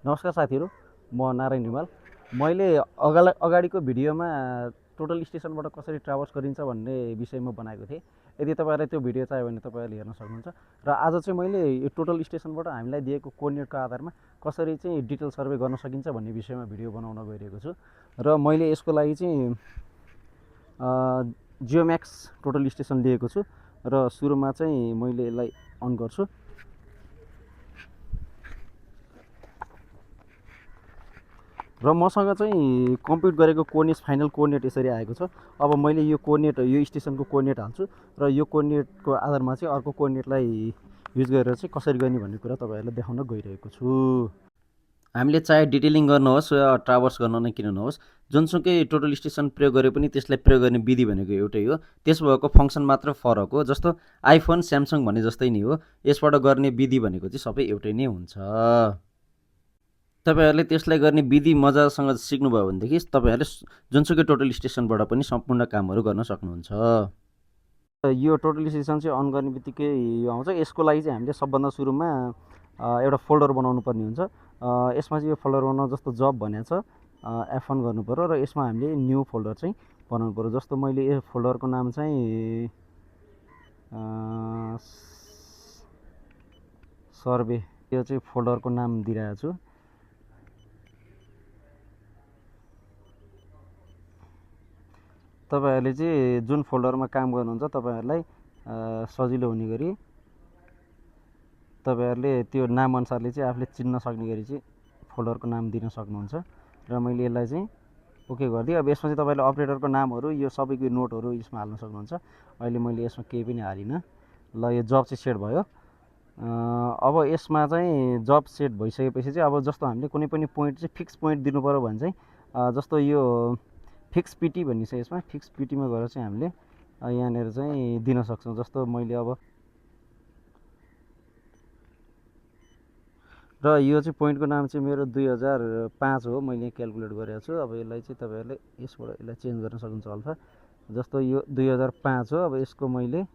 नमस्कार साथीहरू, म नारायण रिमाल। मैले अगाडिको भिडियोमा टोटल स्टेसनबाट कसरी ट्राभर्स गरिन्छ भन्ने विषयमा बनाएको थिएँ। यदि तपाईँहरूलाई त्यो भिडियो चाहियो भने तपाईँहरूले हेर्न सक्नुहुन्छ। र आज चाहिँ मैले यो टोटल स्टेसनबाट हामीलाई दिएको कोअर्डिनेटको आधारमा कसरी चाहिँ डिटेल सर्वे गर्न सकिन्छ भन्ने विषयमा भिडियो बनाउन गइरहेको छु। र मैले यसको लागि चाहिँ जियोम्याक्स टोटल स्टेसन लिएको छु। र सुरुमा चाहिँ मैले यसलाई अन गर्छु। र मसँग चाहिँ कम्प्युट गरेको कोअर्डिनेट फाइनल कोअर्डिनेट यसरी आएको छ। अब मैले यो कोअर्डिनेट यो स्टेसनको कोअर्डिनेट हाल्छु र यो कोअर्डिनेटको आधारमा चाहिँ अर्को कोअर्डिनेटलाई युज गरेर चाहिँ कसरी गर्ने भन्ने कुरा तपाईँहरूलाई देखाउन गइरहेको छु। हामीले चाहे डिटेलिङ गर्नुहोस् या ट्राभर्स गर्न नै किन नहोस्, जुनसुकै टोटल स्टेसन प्रयोग गरे पनि त्यसलाई प्रयोग गर्ने विधि भनेको एउटै हो। त्यस भएको फङ्सन मात्र फरक हो। जस्तो आइफोन स्यामसङ भने जस्तै नै हो, यसबाट गर्ने विधि भनेको चाहिँ सबै एउटै नै हुन्छ। तपाईँहरूले त्यसलाई गर्ने विधि मजासँग सिक्नुभयो भनेदेखि तपाईँहरूले जुनसुकै टोटल स्टेसनबाट पनि सम्पूर्ण कामहरू गर्न सक्नुहुन्छ। यो टोटल स्टेसन चाहिँ अन गर्ने बित्तिकै यो आउँछ। यसको लागि चाहिँ हामीले सबभन्दा सुरुमा एउटा फोल्डर बनाउनु पर्ने हुन्छ। यसमा चाहिँ यो फोल्डर बनाउन जस्तो जब भनेको छ F1 गर्नु पऱ्यो र यसमा हामीले न्यू फोल्डर चाहिँ बनाउनु पऱ्यो। जस्तो मैले यो फोल्डरको नाम चाहिँ सर्वे, यो चाहिँ फोल्डरको नाम दिइरहेको छु। तपाईँहरूले चाहिँ जुन फोल्डरमा काम गर्नुहुन्छ तपाईँहरूलाई सजिलो हुने गरी तपाईँहरूले त्यो नामअनुसारले चाहिँ आफूले चिन्न सक्ने गरी चाहिँ फोल्डरको नाम दिन सक्नुहुन्छ। र मैले यसलाई चाहिँ ओके गरिदिएँ। अब यसमा चाहिँ तपाईँले अपरेटरको नामहरू यो सबैको नोटहरू यसमा हाल्न सक्नुहुन्छ। अहिले मैले यसमा केही पनि हालिनँ। ल, यो जब चाहिँ सेट भयो। अब यसमा चाहिँ जब सेट भइसकेपछि चाहिँ अब जस्तो हामीले कुनै पनि पोइन्ट चाहिँ फिक्स पोइन्ट दिनु पऱ्यो भने चाहिँ जस्तो यो फिक्स पिटी भन्ने छ, यसमा फिक्स पिटीमा गएर चाहिँ हामीले यहाँनिर चाहिँ दिन सक्छौँ। जस्तो मैले अब र यो चाहिँ पोइन्टको नाम चाहिँ मेरो 2005 हो, मैले क्यालकुलेट गरेको छु। अब यसलाई चाहिँ तपाईँहरूले यसबाट यसलाई चेन्ज गर्न सक्नुहुन्छ अल्फा। जस्तो यो 2005 हो। अब यसको मैले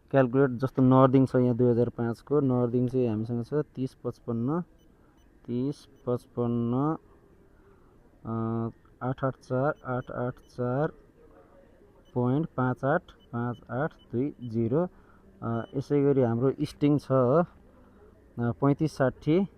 क्यालकुलेट जस्तो नर्दिङ छ, यहाँ 2005 को नर्दिङ चाहिँ हामीसँग छ 3055 884.58.5820। यसै गरी हाम्रो स्टिङ छ 3560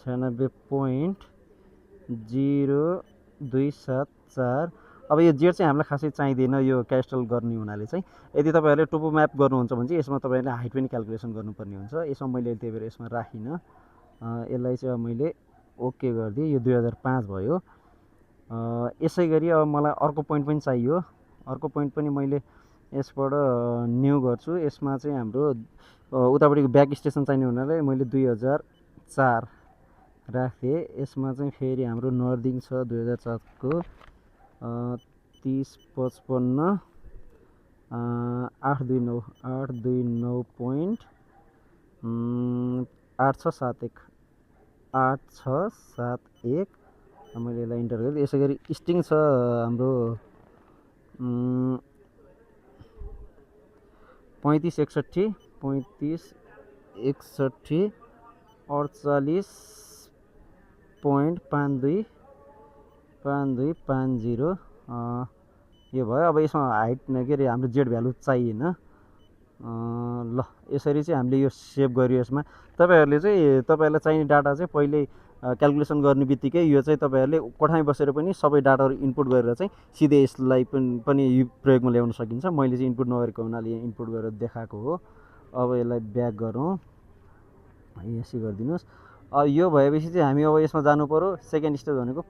96.0274। अब यो जेड चाहिँ हामीलाई खासै चाहिँदैन, यो क्यास्टल गर्ने हुनाले चाहिँ। यदि तपाईँहरूले टोपो म्याप गर्नुहुन्छ भने चाहिँ यसमा तपाईँहरूले हाइट पनि क्यालकुलेसन गर्नुपर्ने हुन्छ। यसमा मैले त्यही भएर यसमा राखिनँ। यसलाई चाहिँ अब मैले ओके गरिदिएँ। यो 2005 भयो। यसै गरी अब मलाई अर्को पोइन्ट पनि चाहियो। अर्को पोइन्ट पनि मैले यसबाट न्यू गर्छु। यसमा चाहिँ हाम्रो उतापट्टिको ब्याक स्टेसन चाहिने हुनाले मैले 2004 राखेँ। यसमा चाहिँ फेरि हाम्रो नर्दिङ छ 2004 को 3055 829.8671 मैले यसलाई इन्टर गरेँ। यसै गरी स्टिङ छ हाम्रो 3561 48.5250 यो भयो। अब यसमा हाइट के अरे हाम्रो जेड भ्यालु चाहिएन। ल, यसरी चाहिँ हामीले यो सेभ गर्यो। यसमा तपाईँहरूलाई चाहिने डाटा चाहिँ पहिल्यै क्यालकुलेसन गर्ने बित्तिकै यो चाहिँ तपाईँहरूले कोठामै बसेर पनि सबै डाटाहरू इनपुट गरेर चाहिँ सिधै यसलाई पनि प्रयोगमा ल्याउन सकिन्छ। मैले चाहिँ इनपुट नगरेको हुनाले यहाँ इनपुट गरेर देखाएको हो। अब यसलाई ब्याक गरौँ, यसै गरिदिनुहोस्। यो भएपछि चाहिँ हामी अब यसमा जानु पऱ्यो। सेकेन्ड स्टेज भनेको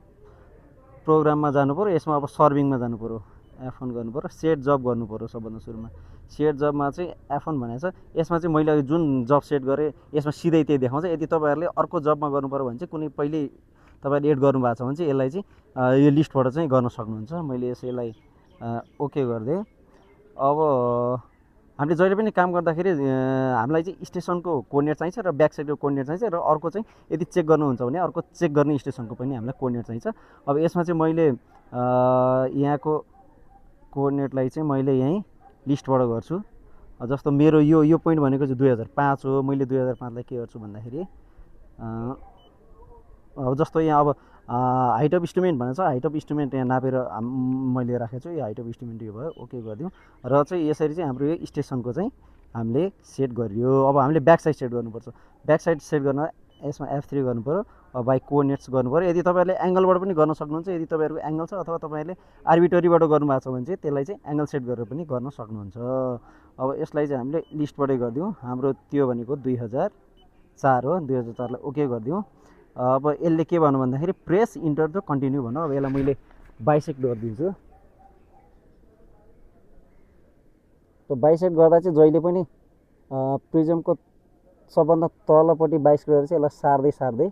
प्रोग्राममा जानु पऱ्यो। यसमा अब सर्भिङमा जानु पऱ्यो, F1 गर्नु पऱ्यो, सेट जब गर्नु पऱ्यो। सबभन्दा सुरुमा सेट जबमा चाहिँ F1 भनेको छ। यसमा चाहिँ मैले जुन जब सेट गरेँ यसमा सिधै त्यही देखाउँछ। यदि तपाईँहरूले अर्को जबमा गर्नु पऱ्यो भने चाहिँ कुनै पहिल्यै तपाईँले एड गर्नुभएको छ भने चाहिँ यसलाई चाहिँ यो लिस्टबाट चाहिँ गर्न सक्नुहुन्छ। मैले यसैलाई ओके गरिदिएँ। अब हामीले जहिले पनि काम गर्दाखेरि हामीलाई चाहिँ स्टेसनको कोअर्डिनेट चाहिन्छ र ब्याक साइडको कोअर्डिनेट चाहिन्छ। र अर्को चाहिँ यदि चेक गर्नुहुन्छ भने अर्को चेक गर्ने स्टेसनको पनि हामीलाई कोअर्डिनेट चाहिन्छ। अब यसमा चाहिँ मैले यहाँको कोअर्डिनेटलाई चाहिँ मैले यहीँ लिस्टबाट गर्छु। जस्तो मेरो यो पोइन्ट भनेको चाहिँ 2005 हो। मैले 2005लाई के गर्छु भन्दाखेरि अब जस्तो यहाँ अब हाइट अफ इस्टिमेट भनेको छ। हाइट अफ इस्टिमेट यहाँ नापेर मैले राखेको छु। यो हाइट अफ इस्टिमेट यो भयो, ओके गरिदिउँ। र चाहिँ यसरी चाहिँ हाम्रो यो स्टेसनको चाहिँ हामीले सेट गरियो। अब हामीले ब्याक साइड सेट गर्नुपर्छ। ब्याक साइड सेट गर्न यसमा F3 गर्नु पऱ्यो। बाई कोअर्डिनेट्स गर्नु पऱ्यो। यदि तपाईँहरूले एङ्गलबाट पनि गर्न सक्नुहुन्छ। यदि तपाईँहरूको एङ्गल छ अथवा तपाईँहरूले आर्बिटरीबाट गर्नुभएको छ भने चाहिँ त्यसलाई चाहिँ एङ्गल सेट गरेर पनि गर्न सक्नुहुन्छ। अब यसलाई चाहिँ हामीले लिस्टबाटै गरिदिउँ। हाम्रो त्यो भनेको 2004 हो। 2004लाई ओके गरिदिउँ। अब यसले के भन्नु भन्दाखेरि प्रेस इन्टर द कन्टिन्यू भन्नु। अब यसलाई मैले बाइसेक्ट गरिदिन्छु। त्यो बाइसेक्ट गर्दा चाहिँ जहिले पनि प्रिजमको सबभन्दा तलपट्टि बाइसेक्ट गरेर चाहिँ यसलाई सार्दै सार्दै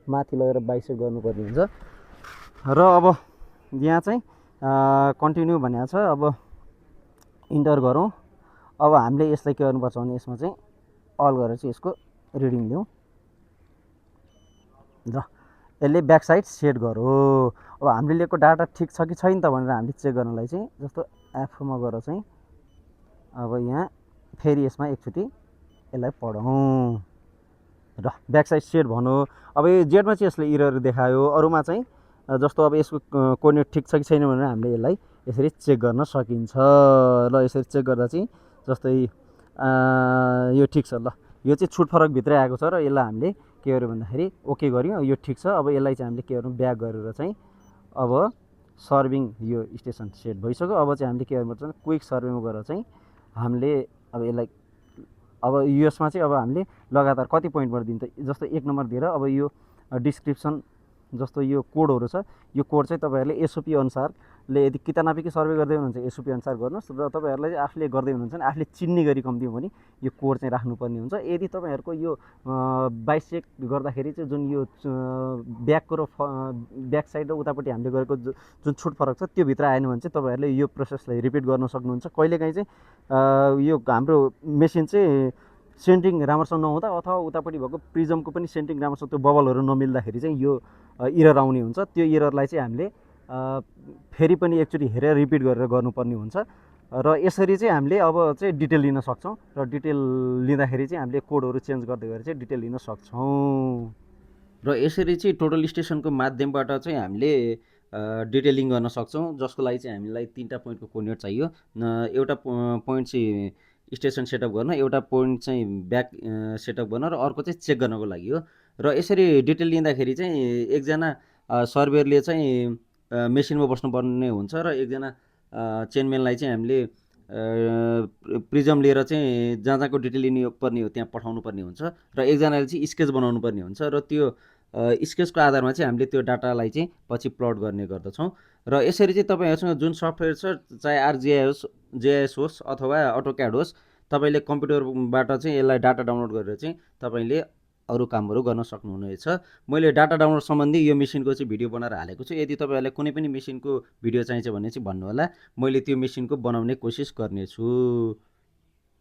माथि लगेर बाइसेक्ट गर्नुपर्ने हुन्छ। र अब यहाँ चाहिँ कन्टिन्यू भनेको छ। अब इन्टर गरौँ। अब हामीले यसलाई के गर्नुपर्छ भने यसमा चाहिँ अल गरेर चाहिँ यसको रिडिङ लिउँ। ल यसले ब्याक साइड सेट गरौँ। अब हामीले लिएको डाटा ठिक छ कि छैन त भनेर हामीले चेक गर्नलाई चाहिँ जस्तो एफमा गएर चाहिँ अब यहाँ फेरि यसमा एकचोटि यसलाई पढौँ। र ब्याक साइड सेट भन्यो। अब यो जेडमा चाहिँ यसले इरर देखायो। अरूमा चाहिँ जस्तो अब यसको कोअर्डिनेट ठिक छ कि छैन भनेर हामीले यसलाई यसरी चेक गर्न सकिन्छ। ल यसरी चेक गर्दा चाहिँ जस्तै यो ठिक छ। ल यो चाहिँ छुट फरकभित्रै आएको छ र यसलाई हामीले के गर्यो भन्दाखेरि ओके गऱ्यौँ। यो ठिक छ। अब यसलाई चाहिँ हामीले के गर्यौँ ब्याक गरेर चाहिँ अब सर्भिङ यो स्टेसन सेट भइसक्यो। अब चाहिँ हामीले के गर्नुपर्छ भने क्विक सर्भेमा गएर चाहिँ हामीले अब यसलाई अब यसमा चाहिँ अब हामीले लगातार कति पोइन्टबाट दिन्छ। जस्तो 1 नम्बर दिएर अब यो डिस्क्रिप्सन जस्तो यो कोडहरू छ। यो कोड चाहिँ तपाईँहरूले एसओपी अनुसारले यदि किता नापिकी सर्वे गर्दै हुनुहुन्छ एसओपी अनुसार गर्नुहोस्। र तपाईँहरूलाई चाहिँ आफूले गर्दै हुनुहुन्छ भने आफूले चिन्ने गरी कम्ती भने यो कोड चाहिँ राख्नुपर्ने हुन्छ। यदि तपाईँहरूको यो बाइसेक्ट गर्दाखेरि चाहिँ जुन यो ब्याकको र ब्याक साइड र उतापट्टि हामीले गरेको जुन छुट फरक छ त्यो भित्र आएन भने चाहिँ तपाईँहरूले यो प्रोसेसलाई रिपिट गर्न सक्नुहुन्छ। कहिलेकाहीँ चाहिँ यो हाम्रो मेसिन चाहिँ सेन्टिङ राम्रोसँग नहुँदा अथवा उतापट्टि भएको प्रिजमको पनि सेन्टिङ राम्रोसँग त्यो बबलहरू नमिल्दाखेरि चाहिँ यो इरर आउने हुन्छ। त्यो इररलाई चाहिँ हामीले फेरि पनि एकचोटि हेरेर रिपिट गरेर गर्नुपर्ने हुन्छ। र यसरी चाहिँ हामीले अब चाहिँ डिटेल लिन सक्छौँ। र डिटेल लिँदाखेरि चाहिँ हामीले कोडहरू चेन्ज गर्दै गएर चाहिँ डिटेल लिन सक्छौँ। र यसरी चाहिँ टोटल स्टेसनको माध्यमबाट चाहिँ हामीले डिटेलिङ गर्न सक्छौँ। जसको लागि चाहिँ हामीलाई 3टा पोइन्टको कोअर्डिनेट चाहियो। एउटा पोइन्ट चाहिँ स्टेसन सेटअप गर्न, एउटा पोइन्ट चाहिँ ब्याक सेटअप गर्न र अर्को चाहिँ चेक गर्नको लागि हो। र यसरी डिटेल लिँदाखेरि चाहिँ एकजना सर्भेयरले चाहिँ मेसिनमा बस्नुपर्ने हुन्छ र एकजना चेनम्यानलाई चाहिँ हामीले प्रिजम लिएर चाहिँ जहाँ जहाँको डिटेल लिनु पर्ने हो त्यहाँ पठाउनु पर्ने हुन्छ। र एकजनाले चाहिँ स्केच बनाउनु पर्ने हुन्छ। र त्यो स्केचको आधारमा चाहिँ हामीले त्यो डाटालाई चाहिँ पछि प्लट गर्ने गर्दछौँ। र यसरी चाहिँ तपाईँहरूसँग जुन सफ्टवेयर छ चाहे जेआइएस होस् अथवा अटोक्याड होस्, तपाईँले कम्प्युटरबाट चाहिँ यसलाई डाटा डाउनलोड गरेर चाहिँ तपाईँले अरू कामहरू गर्न सक्नुहुनेछ। मैले डाटा डाउनलोड सम्बन्धी यो मेसिनको चाहिँ भिडियो बनाएर हालेको छु। यदि तपाईँहरूलाई कुनै पनि मेसिनको भिडियो चाहिन्छ भने चाहिँ भन्नुहोला, मैले त्यो मेसिनको बनाउने कोसिस गर्नेछु।